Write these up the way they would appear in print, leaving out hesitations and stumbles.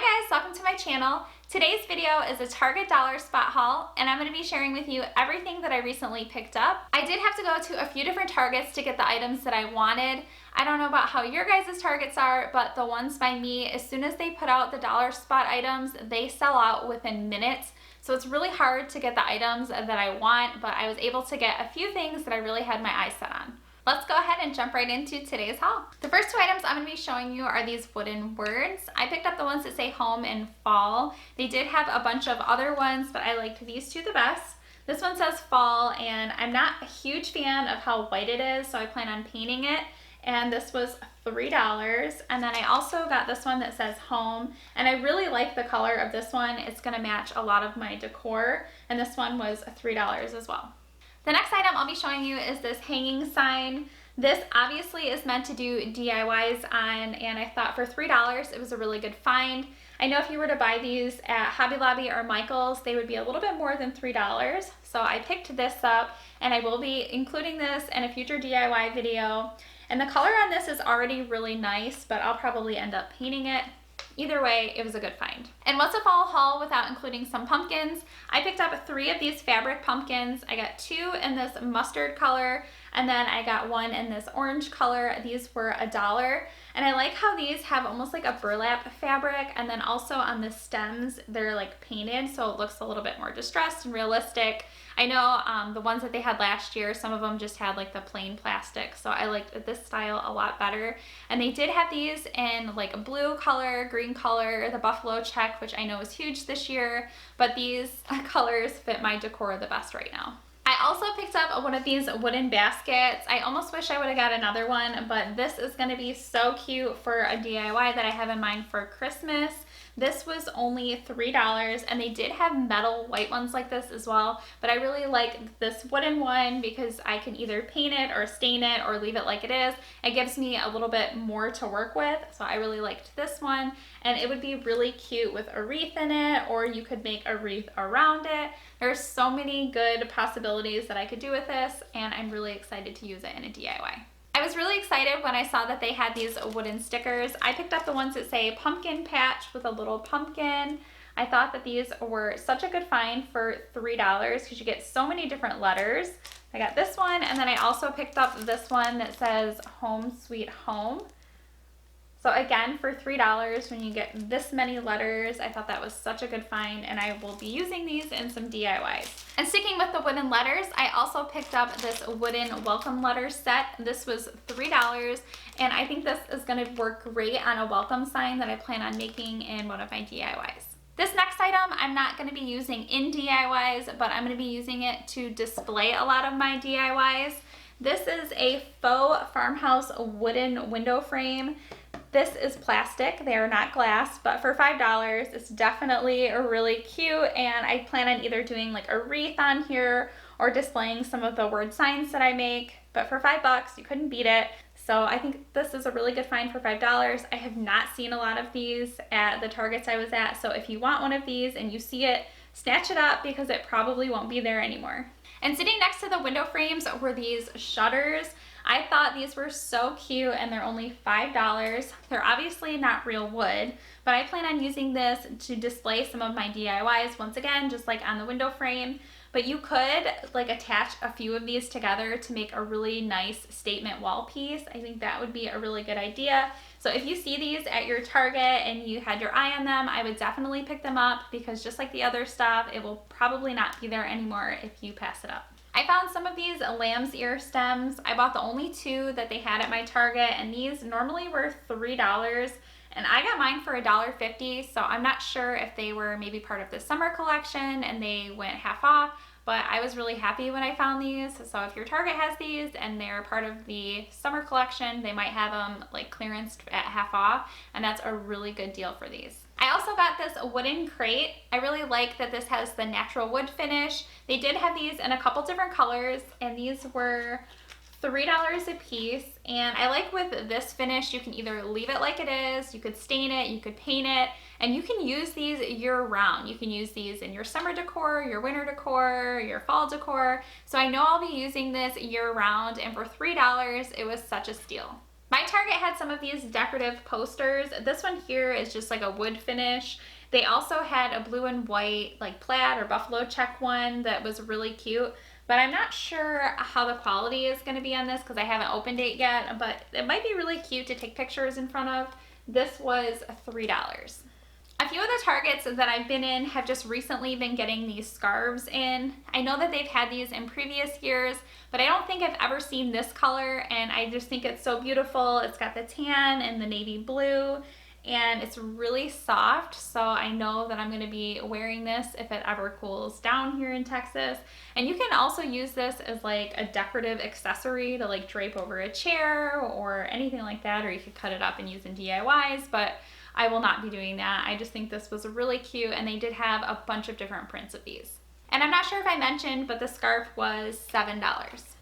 Hi guys, welcome to my channel. Today's video is a Target dollar spot haul, and I'm going to be sharing with you everything that I recently picked up. I did have to go to a few different Targets to get the items that I wanted. I don't know about how your guys' Targets are, but the ones by me, as soon as they put out the dollar spot items, they sell out within minutes. So it's really hard to get the items that I want, but I was able to get a few things that I really had my eyes set on. Let's go ahead and jump right into today's haul. The first two items I'm going to be showing you are these wooden words. I picked up the ones that say home and fall. They did have a bunch of other ones, but I liked these two the best. This one says fall, and I'm not a huge fan of how white it is, so I plan on painting it. And this was $3. And then I also got this one that says home, and I really like the color of this one. It's going to match a lot of my decor, and this one was $3 as well. The next item I'll be showing you is this hanging sign. This obviously is meant to do DIYs on, and I thought for $3 it was a really good find. I know if you were to buy these at Hobby Lobby or Michael's, they would be a little bit more than $3. So I picked this up, and I will be including this in a future DIY video. And the color on this is already really nice, but I'll probably end up painting it. Either way, it was a good find. And what's a fall haul without including some pumpkins? I picked up 3 of these fabric pumpkins. I got 2 in this mustard color, and then I got 1 in this orange color. These were $1. And I like how these have almost like a burlap fabric, and then also on the stems, they're like painted, so it looks a little bit more distressed and realistic. I know the ones that they had last year, some of them just had like the plain plastic, so I liked this style a lot better. And they did have these in like a blue color, green color, the buffalo check, which I know is huge this year, but these colors fit my decor the best right now. I also picked up one of these wooden baskets. I almost wish I would have got another one, but this is going to be so cute for a DIY that I have in mind for Christmas. This was only $3, and they did have metal white ones like this as well, but I really like this wooden one because I can either paint it or stain it or leave it like it is. It gives me a little bit more to work with, so I really liked this one, and it would be really cute with a wreath in it, or you could make a wreath around it. There's so many good possibilities that I could do with this, and I'm really excited to use it in a DIY. I was really excited when I saw that they had these wooden stickers. I picked up the ones that say pumpkin patch with a little pumpkin. I thought that these were such a good find for $3 because you get so many different letters. I got this one, and then I also picked up this one that says home sweet home. So again, for $3, when you get this many letters, I thought that was such a good find, and I will be using these in some DIYs. And sticking with the wooden letters, I also picked up this wooden welcome letter set. This was $3, and I think this is going to work great on a welcome sign that I plan on making in one of my DIYs. This next item I'm not going to be using in DIYs, but I'm going to be using it to display a lot of my DIYs. This is a faux farmhouse wooden window frame. This is plastic, they are not glass, but for $5, it's definitely really cute, and I plan on either doing like a wreath on here or displaying some of the word signs that I make, but for $5, you couldn't beat it. So I think this is a really good find for $5. I have not seen a lot of these at the Targets I was at, so if you want one of these and you see it, snatch it up because it probably won't be there anymore. And sitting next to the window frames were these shutters. I thought these were so cute, and they're only $5. They're obviously not real wood, but I plan on using this to display some of my DIYs once again, just like on the window frame. But you could like attach a few of these together to make a really nice statement wall piece. I think that would be a really good idea. So if you see these at your Target and you had your eye on them, I would definitely pick them up because just like the other stuff, it will probably not be there anymore if you pass it up. I found some of these lamb's ear stems. I bought the only 2 that they had at my Target, and these normally were $3, and I got mine for $1.50, so I'm not sure if they were maybe part of the summer collection and they went half off, but I was really happy when I found these. So if your Target has these and they're part of the summer collection, they might have them like clearance at half off, and that's a really good deal for these. I also got this wooden crate. I really like that this has the natural wood finish. They did have these in a couple different colors, and these were $3 a piece. And I like with this finish, you can either leave it like it is, you could stain it, you could paint it, and you can use these year round. You can use these in your summer decor, your winter decor, your fall decor. So I know I'll be using this year round, and for $3, it was such a steal. My Target had some of these decorative posters. This one here is just like a wood finish. They also had a blue and white like plaid or buffalo check one that was really cute, but I'm not sure how the quality is going to be on this because I haven't opened it yet, but it might be really cute to take pictures in front of. This was $3. A few of the Targets that I've been in have just recently been getting these scarves in. I know that they've had these in previous years, but I don't think I've ever seen this color, and I just think it's so beautiful. It's got the tan and the navy blue, and it's really soft, so I know that I'm going to be wearing this if it ever cools down here in Texas. And you can also use this as like a decorative accessory to like drape over a chair or anything like that, or you could cut it up and use in DIYs, but I will not be doing that. I just think this was really cute, and they did have a bunch of different prints of these. And I'm not sure if I mentioned, but the scarf was $7.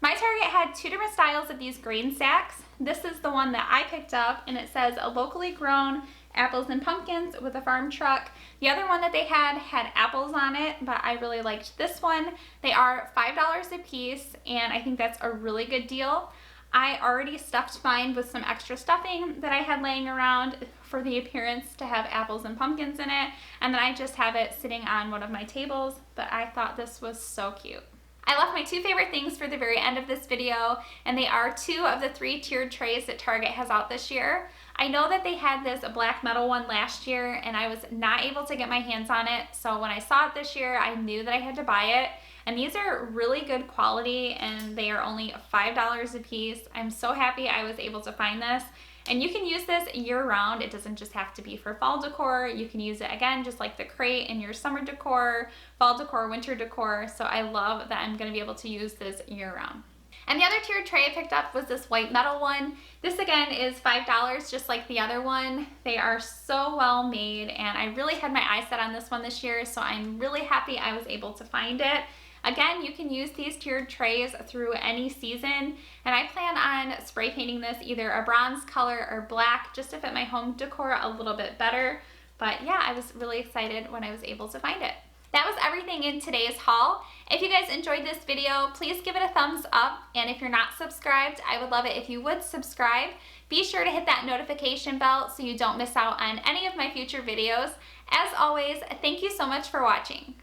My Target had two different styles of these grain sacks. This is the one that I picked up, and it says a locally grown apples and pumpkins with a farm truck. The other one that they had apples on it, but I really liked this one. They are $5 a piece, and I think that's a really good deal. I already stuffed mine with some extra stuffing that I had laying around for the appearance to have apples and pumpkins in it, and then I just have it sitting on one of my tables, but I thought this was so cute. I left my two favorite things for the very end of this video, and they are two of the 3 tiered trays that Target has out this year. I know that they had this black metal one last year, and I was not able to get my hands on it, so when I saw it this year, I knew that I had to buy it. And these are really good quality, and they are only $5 a piece. I'm so happy I was able to find this. And you can use this year-round. It doesn't just have to be for fall decor. You can use it, again, just like the crate in your summer decor, fall decor, winter decor. So I love that I'm going to be able to use this year-round. And the other tiered tray I picked up was this white metal one. This, again, is $5, just like the other one. They are so well made, and I really had my eyes set on this one this year, so I'm really happy I was able to find it. Again, you can use these tiered trays through any season, and I plan on spray painting this either a bronze color or black just to fit my home decor a little bit better. But yeah, I was really excited when I was able to find it. That was everything in today's haul. If you guys enjoyed this video, please give it a thumbs up, and if you're not subscribed, I would love it if you would subscribe. Be sure to hit that notification bell so you don't miss out on any of my future videos. As always, thank you so much for watching.